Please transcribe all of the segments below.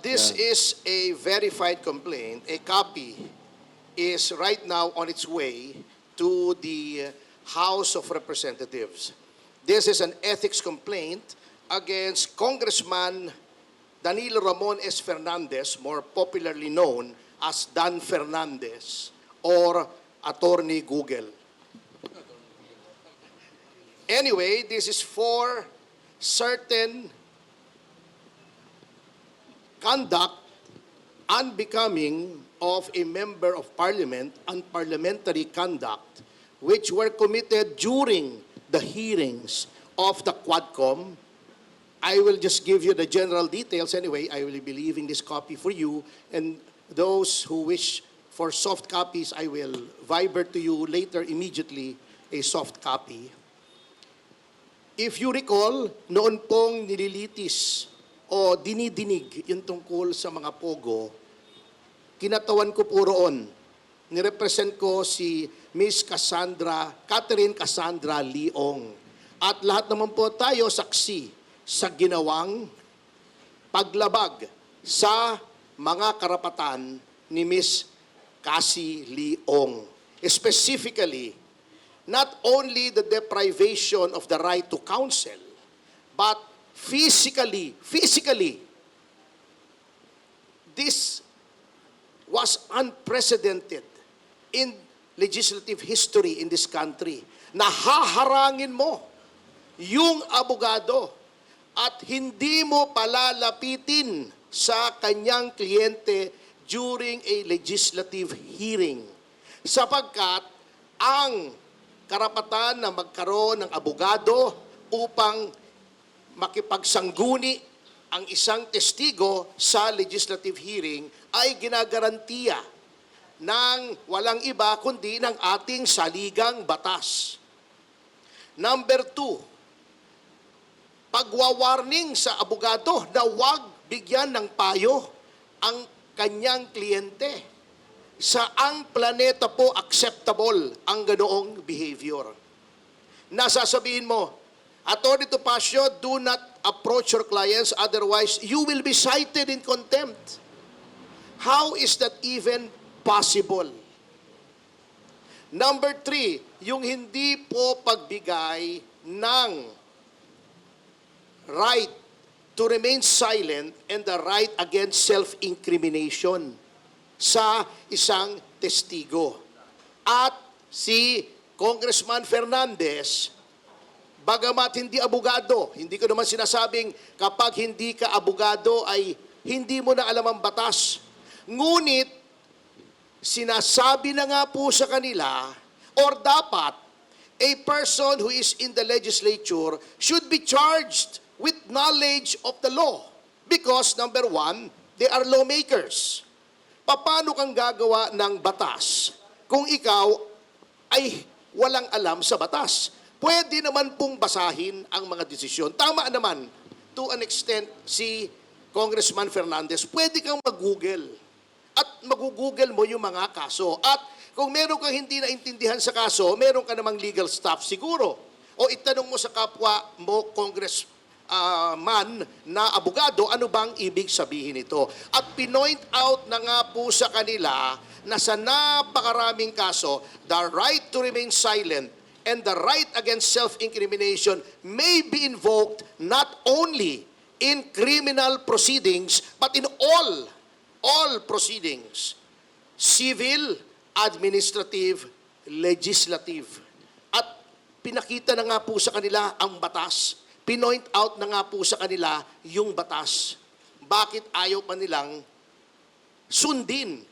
This is a verified complaint. A copy is right now on its way to the House of Representatives. This is an ethics complaint against Congressman Danilo Ramon S. Fernandez, more popularly known as Dan Fernandez or Attorney Google. Anyway, this is for certain conduct unbecoming of a member of parliament, unparliamentary conduct, which were committed during the hearings of the Quadcom. I will just give you the general details anyway. I will be leaving this copy for you, and those who wish for soft copies, I will viber to you later immediately a soft copy. If you recall, noon pong nililitis o dinidinig yung tungkol sa mga pogo, kinatawan ko po roon. Nirepresent ko si Miss Catherine Cassandra Leong. At lahat naman po tayo saksi sa ginawang paglabag sa mga karapatan ni Miss Cassie Leong. Specifically, not only the deprivation of the right to counsel, but physically, this was unprecedented in legislative history in this country. Nahaharangin mo yung abogado at hindi mo palalapitin sa kanyang kliyente during a legislative hearing. Sapagkat ang karapatan na magkaroon ng abogado upang makipagsangguni ang isang testigo sa legislative hearing ay ginagarantiya ng walang iba kundi ng ating saligang batas. Number 2, pagwawarning sa abogado na huwag bigyan ng payo ang kanyang kliyente. Saang planeta po acceptable ang ganoong behavior? Nasasabihin mo, Attorney Topacio, do not approach your clients, otherwise you will be cited in contempt. How is that even possible? Number 3, yung hindi po pagbigay ng right to remain silent and the right against self-incrimination sa isang testigo. At si Congressman Fernandez, bagamat hindi abogado, hindi ko naman sinasabing kapag hindi ka abogado ay hindi mo na alam ang batas. Ngunit, sinasabi na nga po sa kanila, or dapat, a person who is in the legislature should be charged with knowledge of the law. Because, number 1, they are lawmakers. Paano kang gagawa ng batas kung ikaw ay walang alam sa batas? Pwede naman pong basahin ang mga desisyon. Tama naman, to an extent, si Congressman Fernandez, pwede kang mag-google. At mag-google mo yung mga kaso. At kung meron kang hindi naintindihan sa kaso, meron ka namang legal staff siguro. O itanong mo sa kapwa mo, congressman na abogado, ano bang ibig sabihin ito? At pinoint out na nga po sa kanila na sa napakaraming kaso, the right to remain silent and the right against self-incrimination may be invoked not only in criminal proceedings, but in all proceedings, civil, administrative, legislative. At pinakita na nga po sa kanila ang batas. Pinoint out na nga po sa kanila yung batas. Bakit ayaw pa nilang sundin?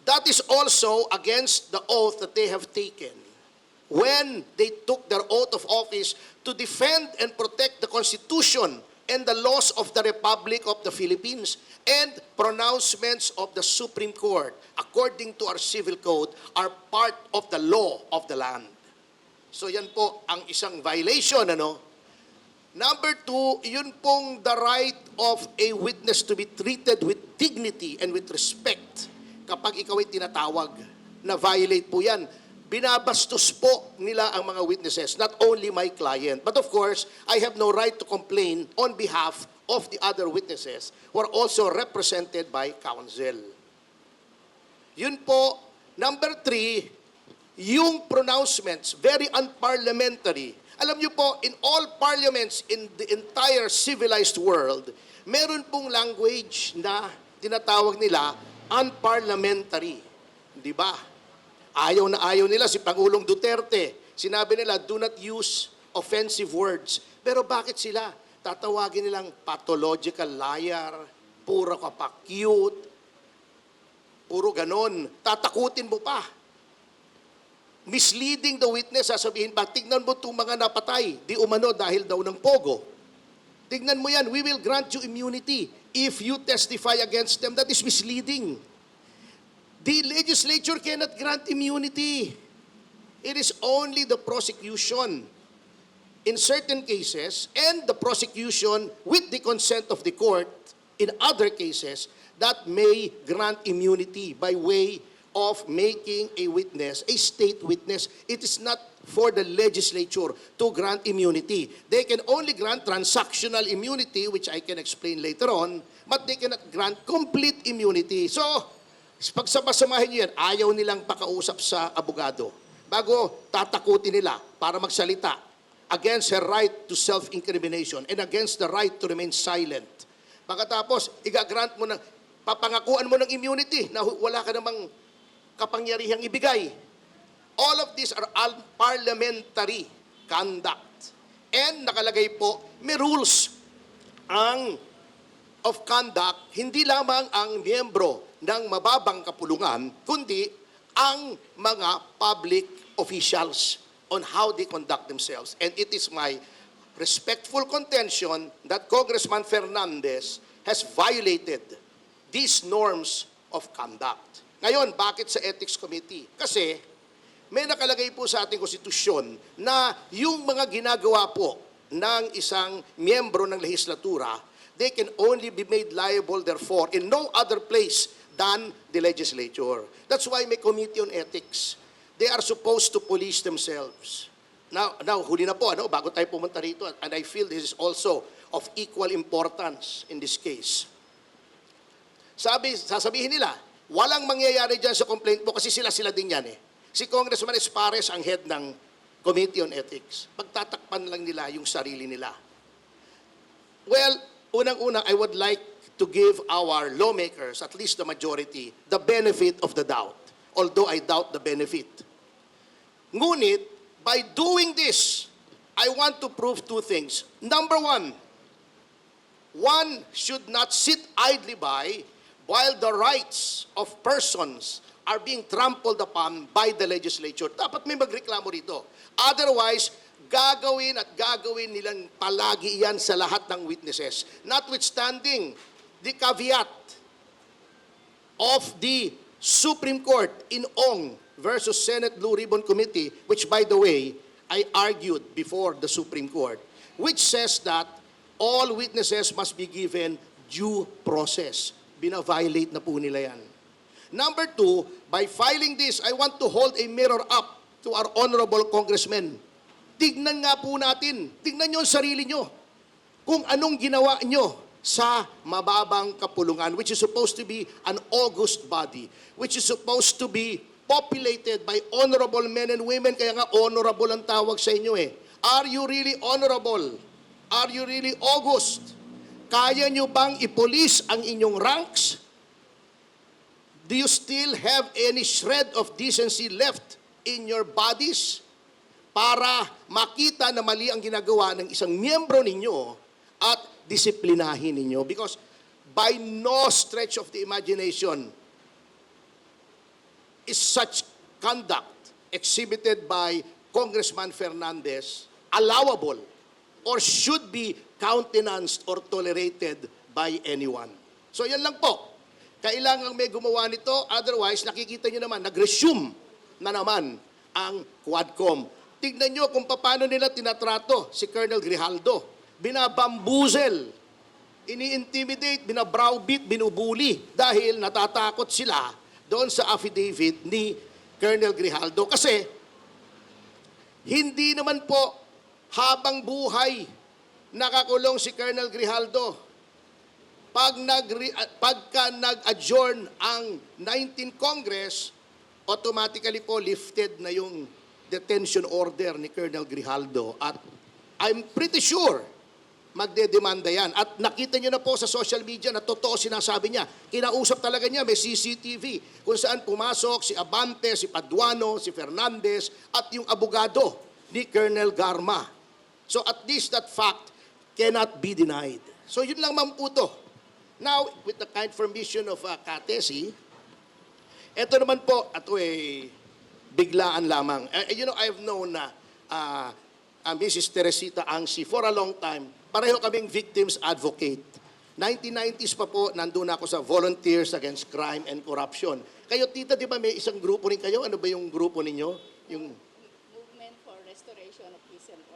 That is also against the oath that they have taken when they took their oath of office to defend and protect the Constitution and the laws of the Republic of the Philippines and pronouncements of the Supreme Court, according to our civil code, are part of the law of the land. So yan po ang isang violation, ano? Number 2, yun pong the right of a witness to be treated with dignity and with respect. Kapag ikaw ay tinatawag, na violate po yan. Binabastos po nila ang mga witnesses, not only my client. But of course, I have no right to complain on behalf of the other witnesses were also represented by counsel. Yun po. Number 3, yung pronouncements, very unparliamentary. Alam niyo po, in all parliaments in the entire civilized world, meron pong language na tinatawag nila unparliamentary. Di ba? Ayaw na ayaw nila si Pangulong Duterte. Sinabi nila, do not use offensive words. Pero bakit sila? Tatawagin nilang pathological liar, puro ka pa cute, puro ganon. Tatakutin mo pa. Misleading the witness, sasabihin pa, tignan mo itong mga napatay, di umano dahil daw ng pogo. Tignan mo yan, we will grant you immunity if you testify against them. That is misleading. The legislature cannot grant immunity. It is only the prosecution in certain cases and the prosecution with the consent of the court in other cases that may grant immunity by way of making a witness, a state witness. It is not for the legislature to grant immunity. They can only grant transactional immunity, which I can explain later on, but they cannot grant complete immunity. So, pagsama-samahin nyo yan, ayaw nilang pakausap sa abogado bago tatakutin nila para magsalita against her right to self-incrimination and against the right to remain silent. Pagkatapos, igagrant mo papangakuan mo ng immunity na wala ka namang kapangyarihang ibigay. All of these are unparliamentary conduct. And nakalagay po, may rules of conduct, hindi lamang ang miyembro ng mababang kapulungan, kundi ang mga public officials on how they conduct themselves. And it is my respectful contention that Congressman Fernandez has violated these norms of conduct. Ngayon, bakit sa Ethics Committee? Kasi may nakalagay po sa ating konstitusyon na yung mga ginagawa po ng isang miyembro ng legislatura, they can only be made liable therefore in no other place than the legislature. That's why may Committee on Ethics. They are supposed to police themselves. Now huli na po, bago tayo pumunta rito, and I feel this is also of equal importance in this case. Sasabihin nila, walang mangyayari dyan sa complaint mo kasi sila din yan eh. Si Congressman Espares ang head ng Committee on Ethics. Pagtatakpan lang nila yung sarili nila. Well, unang-una, I would like to give our lawmakers, at least the majority, the benefit of the doubt. Although I doubt the benefit. Ngunit, by doing this, I want to prove 2 things. Number 1, one should not sit idly by while the rights of persons are being trampled upon by the legislature. Dapat may magreklamo rito. Otherwise, gagawin nilang palagi yan sa lahat ng witnesses. Notwithstanding the caveat of the Supreme Court in Ong versus Senate Blue Ribbon Committee, which by the way, I argued before the Supreme Court, which says that all witnesses must be given due process. Bina-violate na po nila yan. Number 2, by filing this, I want to hold a mirror up to our honorable congressmen. Tignan nga po natin, tignan nyo ang sarili nyo, kung anong ginawa nyo sa mababang kapulungan, which is supposed to be an august body, which is supposed to be populated by honorable men and women, kaya nga honorable ang tawag sa inyo eh. Are you really honorable? Are you really august? Kaya nyo bang ipolis ang inyong ranks? Do you still have any shred of decency left in your bodies para makita na mali ang ginagawa ng isang miyembro ninyo at disiplinahin ninyo? Because by no stretch of the imagination is such conduct exhibited by Congressman Fernandez allowable or should be countenanced or tolerated by anyone. So yan lang po. Kailangang may gumawa nito, otherwise nakikita nyo naman, nag-resume na naman ang Quadcom. Tignan nyo kung paano nila tinatrato si Colonel Grijaldo. Binabambuzel, ini-intimidate, binabrowbeat, binubuli dahil natatakot sila doon sa affidavit ni Colonel Grijaldo. Kasi hindi naman po habang buhay nakakulong si Colonel Grijaldo. pagka nag-adjourn ang 19th Congress, automatically po lifted na yung detention order ni Colonel Grijaldo. At I'm pretty sure magdedemanda yan. At nakita nyo na po sa social media na totoo sinasabi niya. Kinausap talaga niya, may CCTV kung saan pumasok si Abante, si Paduano, si Fernandez at yung abogado ni Colonel Garma. So at least that fact cannot be denied. So yun lang man po to. Now, with the kind permission of Katesi, eto naman po, ito biglaan lamang. You know, I've known Mrs. Teresita Angsi for a long time. Pareho kaming victims advocate. 1990s pa po, nandun ako sa Volunteers Against Crime and Corruption. Kayo, tita, di ba may isang grupo rin kayo? Ano ba yung grupo ninyo? Yung